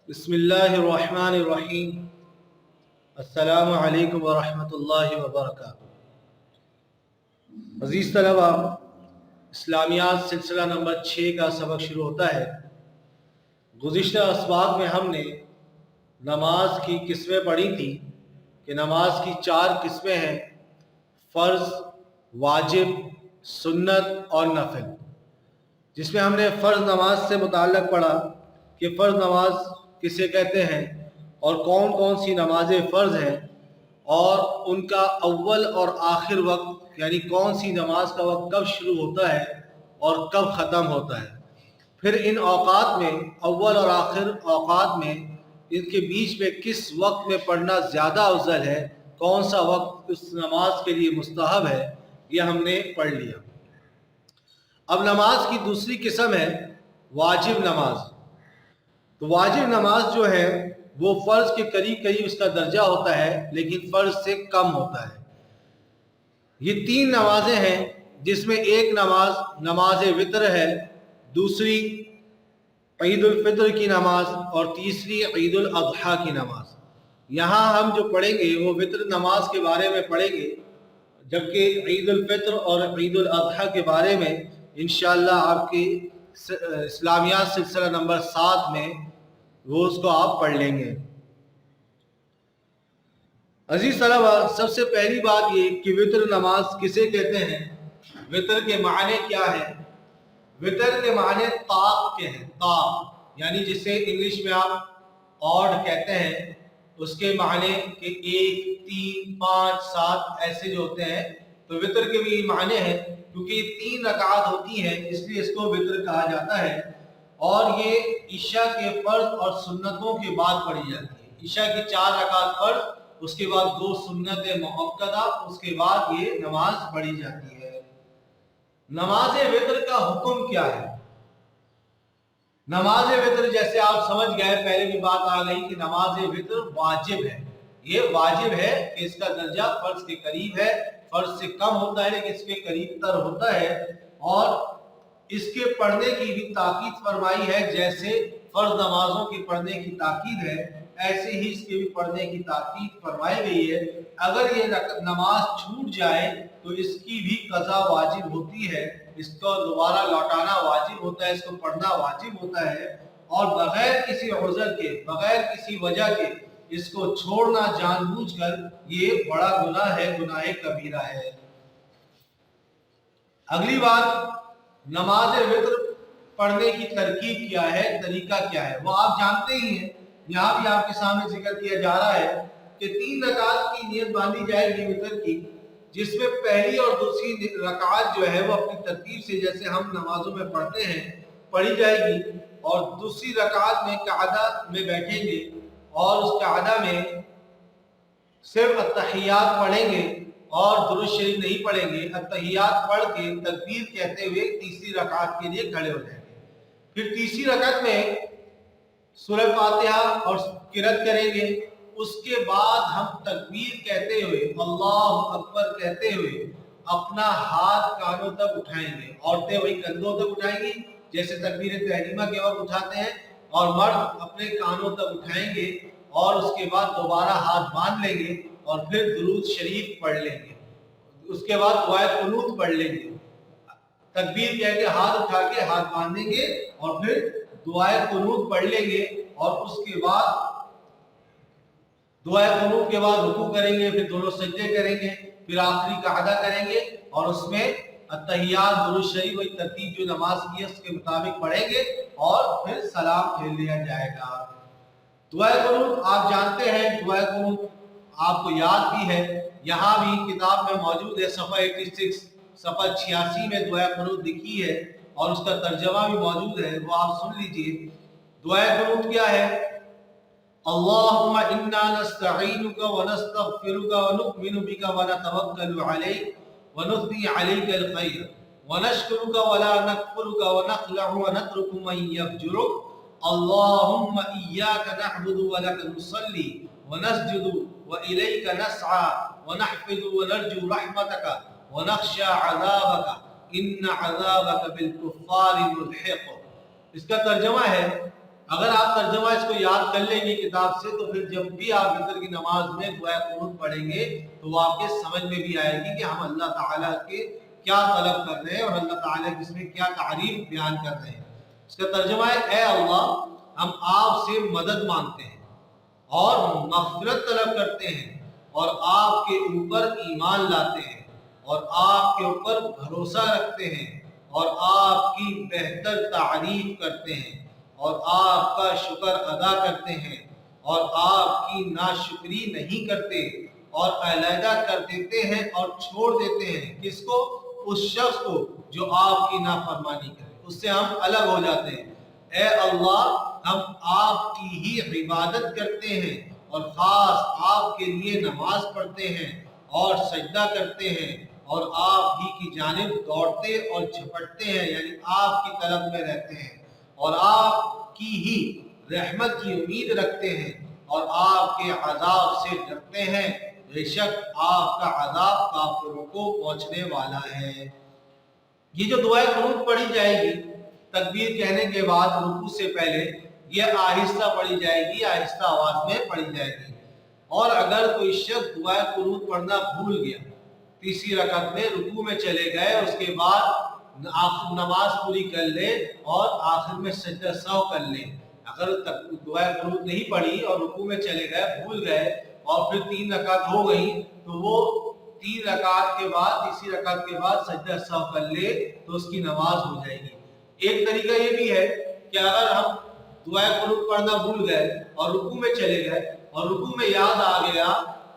बिस्मिल्लाहिर्रहमानिर्रहीम। अस्सलामु अलैकुम वरहमतुल्लाहि वबरकातुहू। अज़ीज़ तलबा, इस्लामियात सिलसिला नंबर 6 का सबक शुरू होता है। गुज़िश्ता असबाक में हमने नमाज की किस्में पढ़ी थी कि नमाज की 4 किस्में हैं: फ़र्ज़, वाजिब, सुन्नत और नफिल। जिसमें हमने फ़र्ज़ नमाज से मुताल्लिक़ पढ़ा कि फ़र्ज़ नमाज किसे कहते हैं और कौन कौन सी नमाज़ें फ़र्ज़ हैं और उनका अव्वल और आखिर वक्त, यानी कौन सी नमाज का वक्त कब शुरू होता है और कब ख़त्म होता है। फिर इन औक़ात में, अव्वल और आखिर औक़ात में, इनके बीच में किस वक्त में पढ़ना ज़्यादा अफज़ल है, कौन सा वक्त उस नमाज के लिए मुस्तहब है, यह हमने पढ़ लिया। अब नमाज की दूसरी किस्म है वाजिब नमाज। तो वाजिब नमाज जो है वो फ़र्ज़ के करीब करीब उसका दर्जा होता है, लेकिन फ़र्ज़ से कम होता है। ये 3 नमाजें हैं, जिसमें एक नमाज वितर है, दूसरी ईद उल फितर की नमाज और तीसरी ईद उल अज़हा की नमाज। यहाँ हम जो पढ़ेंगे वो वितर नमाज के बारे में पढ़ेंगे, जबकि ईद उल फितर और ईद उल अज़हा के बारे में इंशाअल्लाह आपकी इस्लामियात सिलसिला नंबर 7 में वो उसको आप पढ़ लेंगे। अजीज तलबा, सबसे पहली बात ये कि वितर नमाज किसे कहते हैं, वितर के माने क्या है। वितर के माने ताक के हैं। ताक यानी जिसे इंग्लिश में आप ऑड कहते हैं, उसके माने कि 1, 3, 5, 7 ऐसे जो होते हैं। तो वितर के भी माने हैं, क्योंकि 3 रकात होती हैं इसलिए इसको वितर कहा जाता है। और ये ईशा के फर्ज और सुन्नतों के बाद पढ़ी जाती है। ईशा की 4 रकात फर्ज, उसके बाद 2 सुन्नत मुअक्कदा, उसके बाद ये नमाज पढ़ी जाती है। नमाज वितर का हुक्म क्या है। नमाज वितर जैसे आप समझ गए, पहले भी बात आ गई कि नमाज वितर वाजिब है। ये वाजिब है कि इसका दर्जा फर्ज के करीब है, फर्ज से कम होता है लेकिन इसके करीब तर होता है। और इसके पढ़ने की भी ताकीद फरमाई है, जैसे फर्ज नमाजों के पढ़ने की ताकीद है, ऐसे ही इसके भी पढ़ने की ताकीद फरमाई गई है। अगर ये नमाज छूट जाए तो इसकी भी कज़ा वाजिब होती है, इसको दोबारा लौटाना वाजिब होता है, इसको पढ़ना वाजिब होता है। और बगैर किसी उज़र के, बगैर किसी वजह के इसको छोड़ना जानबूझकर ये बड़ा गुनाह है, गुनाह कबीरा है। अगली बात, नमाज वितर पढ़ने की तरकीब क्या है, तरीका क्या है, वो आप जानते ही हैं। यहाँ भी आपके सामने जिक्र किया जा रहा है कि 3 रकात की नियत बांधी जाएगी वितर की, जिसमें पहली और दूसरी रकात जो है वो अपनी तरतीब से, जैसे हम नमाजों में पढ़ते हैं, पढ़ी जाएगी। और दूसरी रकात में कादा में बैठेंगे और उस कादा में सिर्फ अत्तहियात पढ़ेंगे और दुरूद शरीफ नहीं पढ़ेंगे। अत्तहियात पढ़ के तकबीर कहते हुए तीसरी रकात के लिए खड़े हो जाएंगे। फिर तीसरी रकात में सूरह फातिहा और किरत करेंगे। उसके बाद हम तकबीर कहते हुए, अल्लाह अकबर कहते हुए अपना हाथ कानों तक उठाएंगे। औरतें वही कंधों तक उठाएंगी जैसे तकबीर तहरीमा के वक्त उठाते हैं, और मर्द अपने कानों तक उठाएंगे और उसके बाद दोबारा हाथ बांध लेंगे और फिर दुरूद शरीफ पढ़ लेंगे। उसके बाद दुआए कुनूत पढ़ लेंगे। तकबीर कह के हाथ उठा के हाथ बांधेंगे और फिर दुआए कुनूत पढ़ लेंगे। और उसके बाद दुआए कुनूत के बाद रुकू करेंगे, फिर दोनों सजदे करेंगे, फिर आखिरी कादा करेंगे और उसमें अत्तहियात, दुरूद शरीफ, वही तरतीब जो नमाज की है उसके मुताबिक पढ़ेंगे और फिर सलाम फेर लिया जाएगा। दुआए कुनूत आप जानते हैं, दुआए कुनूत आपको याद भी है, यहाँ भी किताब में मौजूद है। सफ़ा 86, सफ़ा 86 में दुआए कुनूत लिखी है और उसका तर्जमा भी मौजूद है, वो आप सुन लीजिए। दुआए कुनूत क्या है। अल्लाहुम्मा इन्ना नस्तईनुका व नस्तगफिरुका व नु'मिनु बिका व नतवक्कलु अलैक व नुस्नी अलैकल खैर व नशकुरुका व ला नकफुरुका व नखलउ व नतरुकु मन यफजुरुक। अल्लाहुम्मा इय्याका नअबुदु व लका नुसल्ली व नस्जुदु व इलैका नसआ व नहफिदु व नरजू रहमतका व नख्शा अज़ाबका इन्न अज़ाबका बिल कुफ्फारि मुल्हिक़। इसका तर्जुमा है اگر آپ ترجمہ اس کو یاد کر لیں گے کتاب سے تو پھر جب بھی آپ وتر کی نماز میں دعائے قنوت پڑھیں گے تو وہ آپ کے سمجھ میں بھی آئے گی کہ ہم اللہ تعالیٰ کے کیا طلب کر رہے ہیں اور اللہ تعالیٰ کی اس میں کیا تعریف بیان کر رہے ہیں۔ اس کا ترجمہ ہے اے اللہ ہم آپ سے مدد مانگتے ہیں اور مغفرت طلب کرتے ہیں اور آپ کے اوپر ایمان لاتے ہیں اور آپ کے اوپر بھروسہ رکھتے ہیں اور آپ کی بہتر تعریف کرتے ہیں اور آپ کا شکر ادا کرتے ہیں اور آپ کی ناشکری نہیں کرتے اور علیحدہ کر دیتے ہیں اور چھوڑ دیتے ہیں کس کو؟ اس شخص کو جو آپ کی نافرمانی کرے، اس سے ہم الگ ہو جاتے ہیں۔ اے اللہ ہم آپ کی ہی عبادت کرتے ہیں اور خاص آپ کے لیے نماز پڑھتے ہیں اور سجدہ کرتے ہیں اور آپ ہی کی جانب دوڑتے اور جھپٹتے ہیں، یعنی آپ کی طلب میں رہتے ہیں اور آپ کی ہی رحمت کی امید رکھتے ہیں اور آپ کے عذاب سے ڈرتے ہیں، بے شک آپ کا عذاب کافروں کو پہنچنے والا ہے۔ یہ جو دعائے قنوت پڑھی جائے گی تکبیر کہنے کے بعد رکوع سے پہلے، یہ آہستہ پڑھی جائے گی، آہستہ آواز میں پڑھی جائے گی۔ اور اگر کوئی شخص دعائے قنوت پڑھنا بھول گیا، تیسری رکعت میں رکوع میں چلے گئے، اس کے بعد نماز پوری کر لے اور آخر میں سجدہ سہو کر لے۔ اگر دعائے قنوت نہیں پڑھی اور رکوع میں چلے گئے، بھول گئے اور پھر 3 رکعت ہو گئی تو وہ 3 رکعت کے بعد تیسری رکعت کے بعد سجدہ سہو کر لے تو اس کی نماز ہو جائے گی۔ ایک طریقہ یہ بھی ہے کہ اگر ہم دعائے قنوت پڑھنا بھول گئے اور رکوع میں چلے گئے اور رکوع میں یاد آ گیا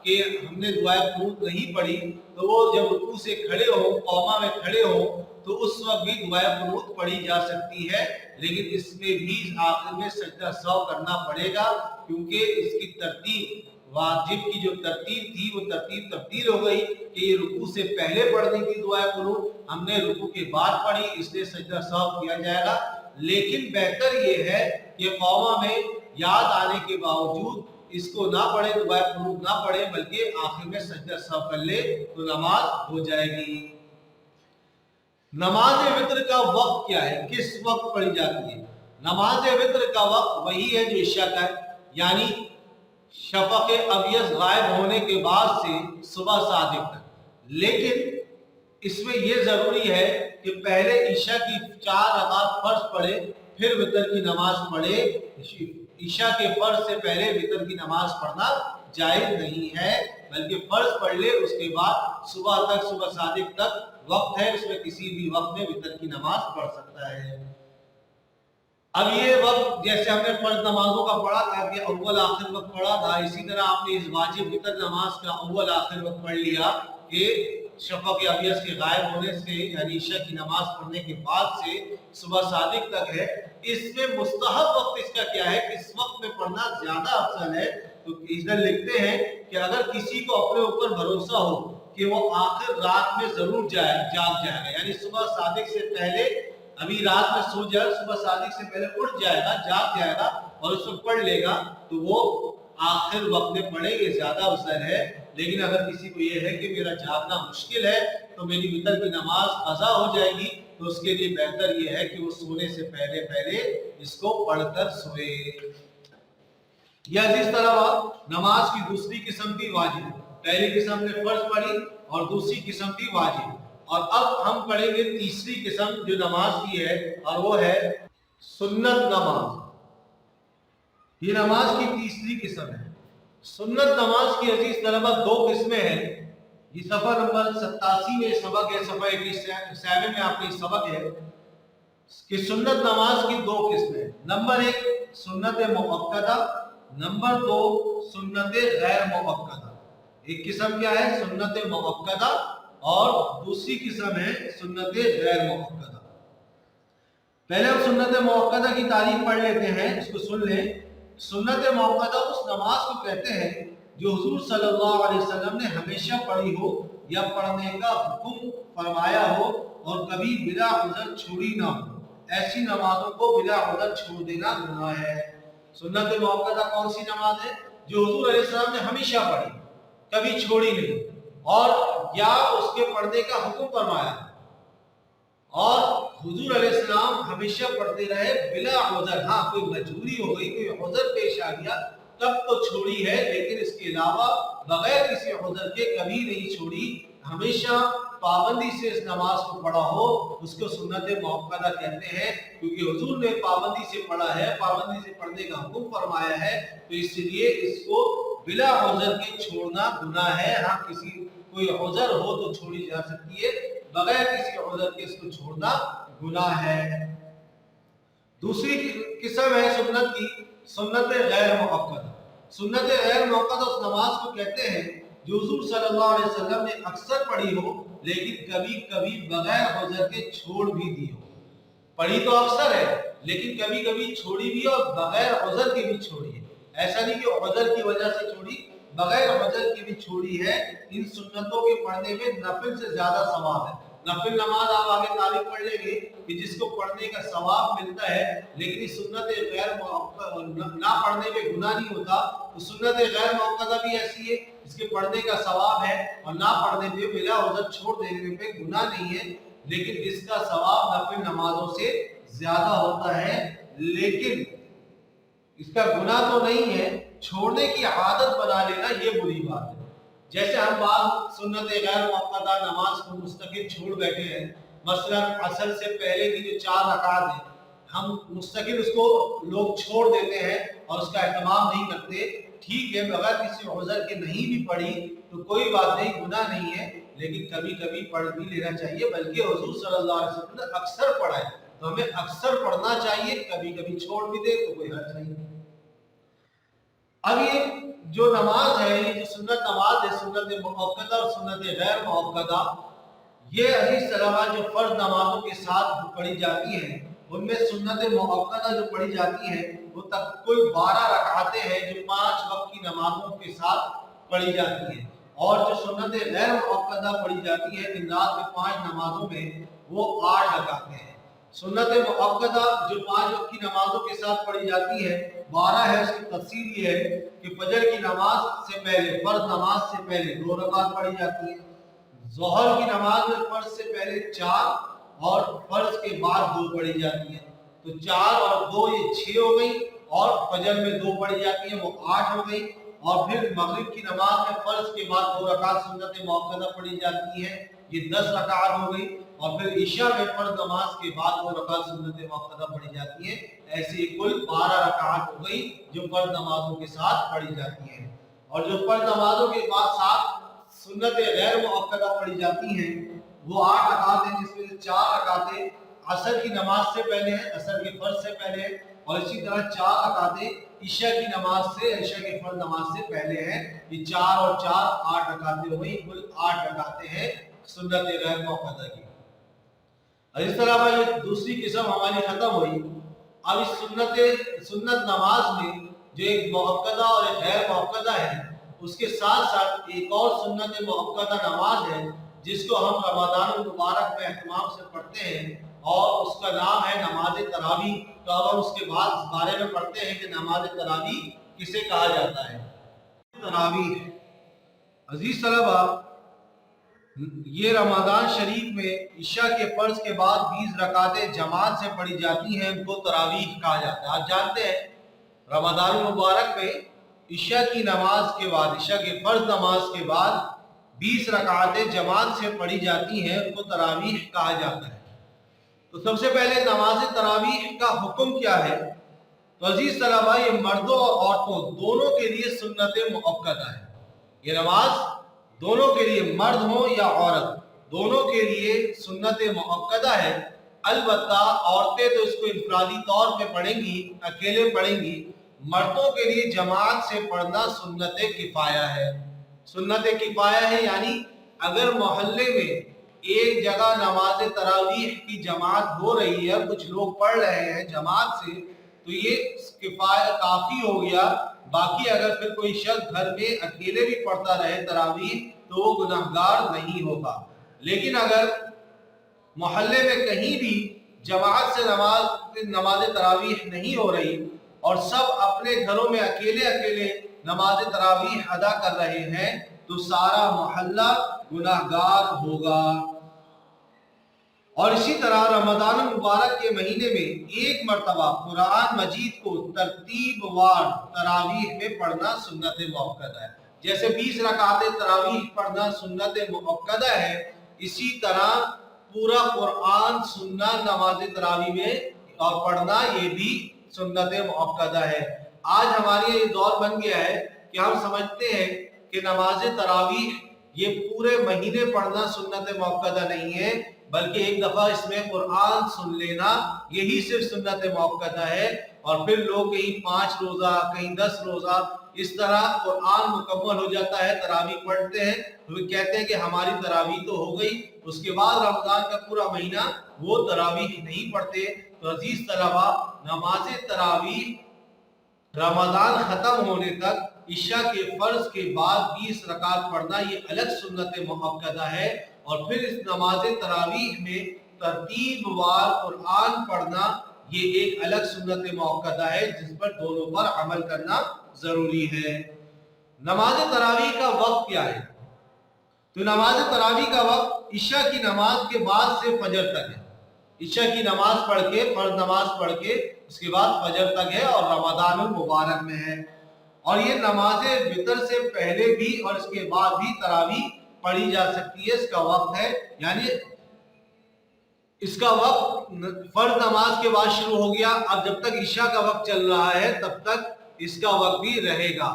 کہ ہم نے دعائے قنوت نہیں پڑھی تو وہ جب رکوع سے کھڑے ہوں، قوما میں کھڑے ہوں تو اس وقت بھی دعائے قنوت پڑھی جا سکتی ہے، لیکن اس میں بھی آخر میں سجدہ سہو کرنا پڑے گا کیونکہ اس کی ترتیب واجب کی جو ترتیب تھی وہ ترتیب تبدیل ہو گئی کہ یہ رکوع سے پہلے پڑھنی تھی دعائے قنوت، ہم نے رکوع کے بعد پڑھی، اس لیے سجدہ سہو کیا جائے گا۔ لیکن بہتر یہ ہے کہ قوما میں یاد آنے کے باوجود اس کو نہ پڑھے، دعائے قنوت نہ پڑھے، بلکہ آخر میں سجدہ سہو کر لے تو نماز ہو جائے گی۔ نماز وتر کا وقت کیا ہے؟ کس وقت پڑھی جاتی ہے؟ نماز وتر کا وقت وہی ہے جو عشاء کا ہے، یعنی شفق ابیض غائب ہونے کے بعد سے صبح صادق تک۔ لیکن اس میں یہ ضروری ہے کہ پہلے عشاء کی 4 رکعت فرض پڑھے پھر وتر کی نماز پڑھے۔ عشاء کے فرض سے پہلے وتر کی نماز پڑھنا جائز نہیں ہے، بلکہ فرض پڑھ لے، اس کے بعد صبح تک، صبح صادق تک وقت ہے، اس میں کسی بھی وقت میں وتر کی نماز پڑھ سکتا ہے۔ اب یہ وقت جیسے ہم نے فرض نمازوں کا پڑھا تھا کہ اول آخر وقت پڑھا تھا، اسی طرح آپ نے اس واجب وتر نماز کا اول آخر وقت پڑھ لیا کہ شفق ابیض کے غائب ہونے سے یعنی عشاء کی نماز پڑھنے کے بعد سے صبح صادق تک ہے۔ اس میں مستحب وقت اس کا کیا ہے؟ اس وقت میں پڑھنا زیادہ افضل ہے۔ تو ادھر لکھتے ہیں کہ اگر کسی کو اپنے اوپر بھروسہ ہو کہ وہ آخر رات میں ضرور جاگ جائے گا، یعنی صبح صادق سے پہلے، ابھی رات میں سو جائے، صبح صادق سے پہلے اٹھ جائے گا، جاگ جائے گا اور اس وقت پڑھ لے گا تو وہ آخر وقت میں پڑھے، یہ زیادہ افضل ہے۔ لیکن اگر کسی کو یہ ہے کہ میرا جاگنا مشکل ہے تو میری وتر کی نماز قضا ہو جائے گی، تو اس کے لیے بہتر یہ ہے کہ وہ سونے سے پہلے اس کو پڑھ کر سوئے۔ یا جس طرح نماز کی دوسری قسم بھی واجب ہے، پہلی قسم نے فرض پڑھی اور دوسری قسم بھی واجب، اور اب ہم پڑھیں گے تیسری قسم جو نماز کی ہے، اور وہ ہے سنت نماز۔ یہ نماز کی تیسری قسم ہے۔ سنت نماز کی عزیز طلبہ 2 قسمیں ہیں۔ یہ صفحہ نمبر 87 میں سبق ہے، صفحہ 87 میں آپ کی سبق ہے کہ سنت نماز کی 2 قسمیں ہیں۔ نمبر 1 سنت مؤکدہ، نمبر 2 سنت غیر مؤکدہ۔ ایک قسم کیا ہے؟ سنت مؤکدہ، اور دوسری قسم ہے سنت غیر مؤکدہ۔ پہلے ہم سنت مؤکدہ کی تعریف پڑھ لیتے ہیں، اس کو سن لیں۔ سنت مؤکدہ اس نماز کو کہتے ہیں جو حضور صلی اللہ علیہ وسلم نے ہمیشہ پڑھی ہو یا پڑھنے کا حکم فرمایا ہو اور کبھی بلا عذر چھوڑی نہ ہو۔ ایسی نمازوں کو بلا عذر چھوڑ دینا گناہ ہے۔ سنت مؤکدہ کون سی نماز ہے؟ جو حضور علیہ السلام نے ہمیشہ پڑھی، کبھی چھوڑی نہیں، اور یا اس کے پڑھنے کا حکم فرمایا اور हुजूर अलैहिस्सलाम हमेशा पढ़ते रहे बिला उज़र। हाँ, कोई मजबूरी हो गई, कोई उज़र पेश आ गया तब तो छोड़ी है, लेकिन इसके अलावा बगैर किसी उज़र के कभी नहीं छोड़ी। हमेशा पाबंदी से इस नमाज को पढ़ा हो, उसको सुन्नत मुअक्कदा कहते हैं, क्योंकि हुजूर ने पाबंदी से पढ़ा है, पाबंदी से पढ़ने का हुक्म फरमाया है, तो इसलिए इसको बिला उज़र के छोड़ना गुनाह है। हाँ, किसी कोई उज़र हो तो छोड़ी जा सकती है, बगैर किसी उज़र के इसको छोड़ना गुनाह है। दूसरी किस्म है सुन्नत की, सुन्नत गैर मुअक्कदा। सुन्नत गैर मुअक्कदा उस नमाज को कहते हैं जो हुजूर सल्लल्लाहु अलैहि वसल्लम ने अक्सर पढ़ी हो, लेकिन कभी कभी बगैर उज़र के छोड़ भी दी हो। पढ़ी तो अक्सर है, लेकिन कभी कभी छोड़ी भी और बगैर उज़र की भी छोड़ी है। ऐसा नहीं कि उज़र की वजह से छोड़ी, बगैर उज़र की भी छोड़ी है। इन सुन्नतों के पढ़ने में नफिल से ज्यादा सवाब है। नफिल नमाज आप आगे तारीफ पढ़ लेंगे कि जिसको पढ़ने का सवाब मिलता है, लेकिन सुन्नत गैर ना पढ़ने में गुनाह नहीं होता। तो सुन्नत गैर मुअक्कदा भी ऐसी है, इसके पढ़ने का सवाब है और ना पढ़ने पे बिला उज़र छोड़ देने पे गुनाह नहीं है, लेकिन इसका सवाब नफिल नमाजों से ज्यादा होता है। लेकिन इसका गुनाह तो नहीं है, छोड़ने की आदत बना लेना ये बुरी बात है। जैसे हम बात सुन्नत गैर मुअक्कदा नमाज को मुस्तकिल छोड़ बैठे हैं, मसलन असर से पहले की जो 4 रकात है, हम मुस्तकिल उसको लोग छोड़ देते हैं और उसका एहतमाम नहीं करते। ठीक है, अगर किसी उज़र के नहीं भी पढ़ी तो कोई बात नहीं, गुनाह नहीं है, लेकिन कभी कभी पढ़ भी लेना चाहिए। बल्कि हुजूर सल्लल्लाहु अलैहि वसल्लम ने अक्सर पढ़ा है, तो हमें अक्सर पढ़ना चाहिए। कभी कभी छोड़ भी दे तो कोई हर्ज नहीं। अब ये जो नमाज है, ये जो सुन्नत नमाज है, सुन्नत मुअक्कदा और सुन्नत गैर मुअक्कदा, ये अजीज तलबा जो फर्ज नमाजों के साथ पढ़ी जाती है, उनमें सुन्नत मुअक्कदा जो पढ़ी जाती है वो तक कोई 12 रकातें हैं जो 5 वक्त की नमाजों के साथ पढ़ी जाती है। और जो सुन्नत गैर मुअक्कदा पढ़ी जाती है दिन रात में 5 नमाजों में, वो 8 रकातें हैं। सुन्नत मुअक्कदा जो 5 वक्त की नमाजों के साथ पढ़ी जाती है 12 है। उसकी तफसील ये है कि फजर की नमाज से पहले, फर्ज नमाज से पहले 2 रकात पढ़ी जाती है, ज़ोहर की नमाज में फर्ज से पहले 4 और फर्ज के बाद 2 पढ़ी जाती है। तो 4 और 2 ये 6 हो गई, और फजर में 2 पढ़ी जाती है, वो 8 हो गई। और फिर मगरिब की नमाज में फर्ज के बाद 2 रकात सुन्नत मुअक्कदा पढ़ी जाती है, ये 10 रकात हो गई। और फिर ईशा में फर्ज नमाज के बाद 2 रकात सुन्नत मुअक्कदा पढ़ी जाती है। ऐसे कुल 12 रकात हो गई जो फर्ज नमाजों के साथ पढ़ी जाती है। और जो फर्ज नमाजों के बाद साथ सुन्नत गैर मुअक्कदा पढ़ी जाती हैं वो 8 रकात हैं, जिसमें से 4 रकातें असर की नमाज से पहले है, असर के फर्ज से पहले है, और इसी तरह 4 रकातें ईशा की नमाज से, ईशा के फर्ज नमाज से पहले है। ये 4 और 4 8 रकातें हो गई, कुल 8 रकातें हैं सुन्नत गैर मुअक्कदा की। और इस तरह ये दूसरी किस्म हमारी खत्म हुई। अब इस सुन्नत नमाज में जो एक मुअक्कदा और एक गैर मुअक्कदा है, उसके साथ साथ एक और सुन्नत मुअक्कदा नमाज है जिसको हम रमजान मुबारक में एहतमाम से पढ़ते हैं, और उसका नाम है नमाज तरावी। तो अब हम उसके बाद बारे में पढ़ते हैं कि नमाज तरावी किसे कहा जाता है। तरावी अजीज तलबा, ये रमजान शरीफ में इशा के फर्ज के बाद 20 रकातें जमात से पढ़ी जाती हैं, उनको तरावीह कहा जाता है। आप जानते हैं रमजान मुबारक में इशा की नमाज के बाद, इशा के फर्ज नमाज के बाद 20 रकातें जमात से पढ़ी जाती हैं, उनको तरावीह कहा जाता है। तो सबसे पहले नमाज तरावीह का हुक्म क्या है? तो अजीज तलबा, ये मर्दों और औरतों दोनों के लिए सुन्नत मुअक्कदा है। ये नमाज दोनों के लिए, मर्द हो या औरत, दोनों के लिए सुन्नत मुअक्कदा है। अलबत्ता औरतें तो इसको इनफरादी तौर पे पढ़ेंगी, अकेले पढ़ेंगी। मर्दों के लिए जमात से पढ़ना सुन्नत किफाया है। सुन्नत किफाया है यानी अगर मोहल्ले में एक जगह नमाज तरावीह की जमात हो रही है, कुछ लोग पढ़ रहे हैं जमात से, तो ये किफाया काफी हो गया। बाकी अगर फिर कोई शख्स घर में अकेले भी पढ़ता रहे तरावीह तो वो गुनाहगार नहीं होगा। लेकिन अगर मोहल्ले में कहीं भी जमात से नमाज तरावीह नहीं हो रही और सब अपने घरों में अकेले अकेले नमाज तरावीह अदा कर रहे हैं, तो सारा मोहल्ला गुनाहगार होगा। اور اسی طرح رمضان المبارک کے مہینے میں ایک مرتبہ قرآن مجید کو ترتیب وار تراویح میں پڑھنا سنت مؤکدہ ہے. جیسے 20 رکعتیں تراویح پڑھنا سنت مؤکدہ ہے، اسی طرح پورا قرآن سننا نماز تراویح میں اور پڑھنا یہ بھی سنت مؤکدہ ہے. آج ہمارے یہ دور بن گیا ہے کہ ہم سمجھتے ہیں کہ نماز تراویح یہ پورے مہینے پڑھنا سنت مؤکدہ نہیں ہے، بلکہ ایک دفعہ اس میں قرآن سن لینا یہی صرف سنت مؤکدہ ہے. اور پھر لوگ کہیں 5 روزہ کہیں 10 روزہ اس طرح قرآن مکمل ہو جاتا ہے، تراویح پڑھتے ہیں تو وہ کہتے ہیں کہ ہماری تراویح تو ہو گئی، اس کے بعد رمضان کا پورا مہینہ وہ تراویح نہیں پڑھتے. تو عزیز طلبہ، نماز تراویح رمضان ختم ہونے تک عشاء کے فرض کے بعد 20 رکعت پڑھنا یہ الگ سنت مؤکدہ ہے. اور پھر اس نماز تراویح میں ترتیب وار قرآن پڑھنا یہ ایک الگ سنت مؤکدہ ہے جس پر دونوں پر عمل کرنا ضروری ہے. نماز تراویح کا وقت کیا ہے؟ تو نماز تراویح کا وقت عشاء کی نماز کے بعد سے فجر تک ہے. عشاء کی نماز پڑھ کے فرض نماز پڑھ کے اس کے بعد فجر تک ہے اور رمضان المبارک میں ہے. اور یہ نماز وتر سے پہلے بھی اور اس کے بعد بھی تراویح پڑھی جا سکتی ہے. اس کا وقت ہے، یعنی اس کا وقت فرض نماز کے بعد شروع ہو گیا، اب جب تک عشاء کا وقت چل رہا ہے تب تک اس کا وقت بھی رہے گا.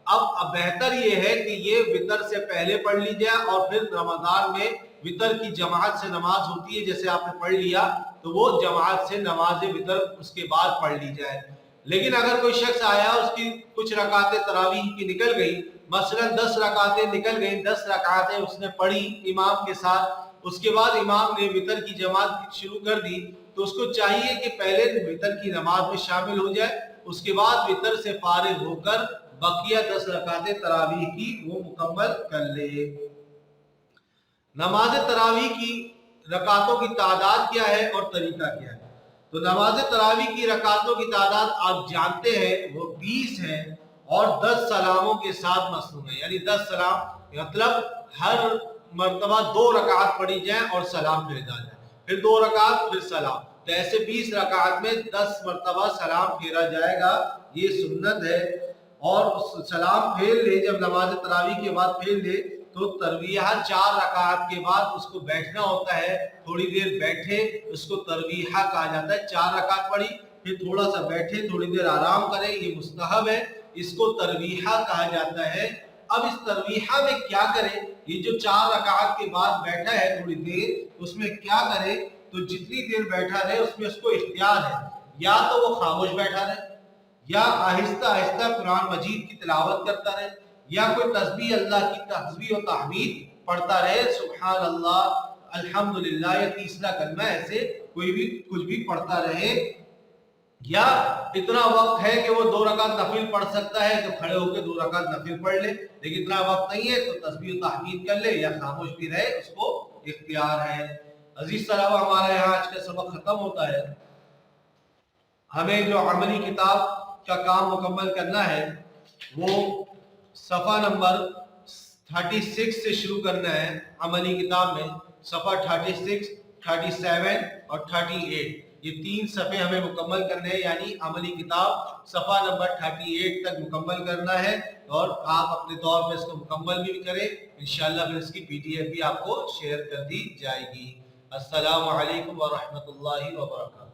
اب بہتر یہ ہے کہ یہ وتر سے پہلے پڑھ لی جائے اور پھر رمضان میں وتر کی جماعت سے نماز ہوتی ہے، جیسے آپ نے پڑھ لیا تو وہ جماعت سے نماز وتر اس کے بعد پڑھ لی جائے. لیکن اگر کوئی شخص آیا اس کی کچھ رکعتیں تراویح کی نکل گئی، مثلا 10 رکعتیں نکل گئیں، 10 رکعتیں اس نے پڑھی امام کے ساتھ، اس کے بعد امام نے وتر کی جماعت شروع کر دی، تو اس کو چاہیے کہ پہلے وتر کی نماز میں شامل ہو جائے، اس کے بعد وتر سے فارغ ہو کر بقیہ 10 رکعتیں تراویح کی وہ مکمل کر لے. نماز تراویح کی رکعتوں کی تعداد کیا ہے اور طریقہ کیا ہے؟ تو نماز تراویح کی رکعتوں کی تعداد آپ جانتے ہیں وہ 20 ہے اور 10 سلاموں کے ساتھ مسنون ہے. یعنی 10 سلام مطلب ہر مرتبہ 2 رکعت پڑھی جائیں اور سلام بھیجا جائے، پھر 2 رکعت پھر سلام. تو ایسے 20 رکعت میں 10 مرتبہ سلام پھیرا جائے گا، یہ سنت ہے. اور سلام پھیر لے، جب نماز تراویح کے بعد پھیر لے تو ترویحہ 4 رکعت کے بعد اس کو بیٹھنا ہوتا ہے، تھوڑی دیر بیٹھے، اس کو ترویحہ کہا جاتا ہے. 4 رکعت پڑھی پھر تھوڑا سا بیٹھے، تھوڑی دیر آرام کرے، یہ مستحب ہے، اس کو ترویحہ کہا جاتا ہے. اب اس ترویحہ میں کیا کرے؟ یہ جو 4 رکعت کے بعد بیٹھا ہے تھوڑی دیر، اس میں کیا کرے؟ تو جتنی دیر بیٹھا رہے اس میں اس کو اختیار ہے، یا تو وہ خاموش بیٹھا رہے، یا آہستہ آہستہ قرآن مجید کی تلاوت کرتا رہے، یا کوئی تسبیح اللہ کی تسبیح و تحمید پڑھتا رہے، سبحان اللہ، الحمدللہ، یا تیسرا کلمہ، ایسے کوئی بھی کچھ بھی پڑھتا رہے. یا اتنا وقت ہے کہ وہ 2 رکعت نفل پڑھ سکتا ہے تو کھڑے ہو کے 2 رکعت نفل پڑھ لے، لیکن اتنا وقت نہیں ہے تو تسبیح و تحمید کر لے یا خاموش بھی رہے، اس کو اختیار ہے. عزیز طلبہ، ہمارا یہاں آج کا سبق ختم ہوتا ہے. ہمیں جو عملی کتاب کا کام مکمل کرنا ہے وہ صفحہ نمبر 36 سے شروع کرنا ہے. عملی کتاب میں صفحہ 36، 37 اور 38 یہ 3 صفحے ہمیں مکمل کرنے ہیں، یعنی عملی کتاب صفحہ نمبر 38 تک مکمل کرنا ہے. اور آپ اپنے طور پہ اس کو مکمل بھی کریں، انشاءاللہ پھر اس کی PDF بھی آپ کو شیئر کر دی جائے گی. السلام علیکم ورحمۃ اللہ وبرکاتہ.